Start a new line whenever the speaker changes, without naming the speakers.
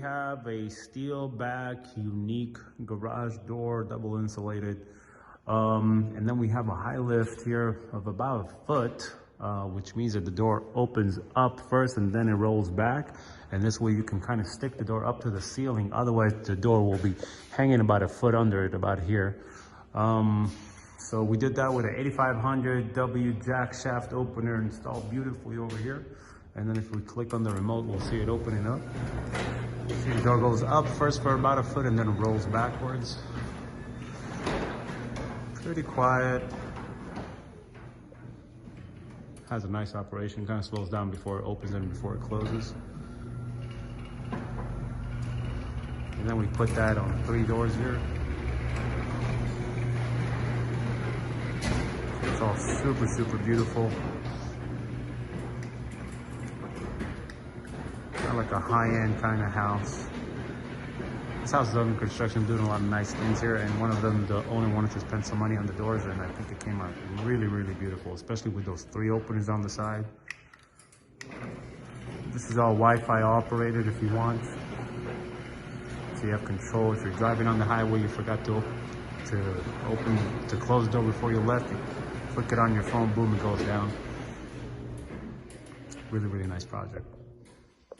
have a steel back, unique garage door, double insulated. And then we have a high lift here of about a foot, which means that the door opens up first and then it rolls back. And this way you can kind of stick the door up to the ceiling. Otherwise the door will be hanging about a foot under it, about here. So we did that with an 8500 W jack shaft opener installed beautifully over here. And then if we click on the remote, we'll see it opening up. See, the door goes up first for about a foot and then it rolls backwards. Pretty quiet. Has a nice operation, kind of slows down before it opens and before it closes. And then we put that on 3 doors here. It's all super, super beautiful. Kind of like a high-end kind of house. This house is under construction, doing a lot of nice things here, and one of them, the owner wanted to spend some money on the doors, and I think it came out really, really beautiful, especially with those 3 openings on the side. This is all Wi-Fi operated if you want. So you have control. If you're driving on the highway, you forgot to close the door before you left, you click it on your phone, boom, it goes down. Really, really nice project.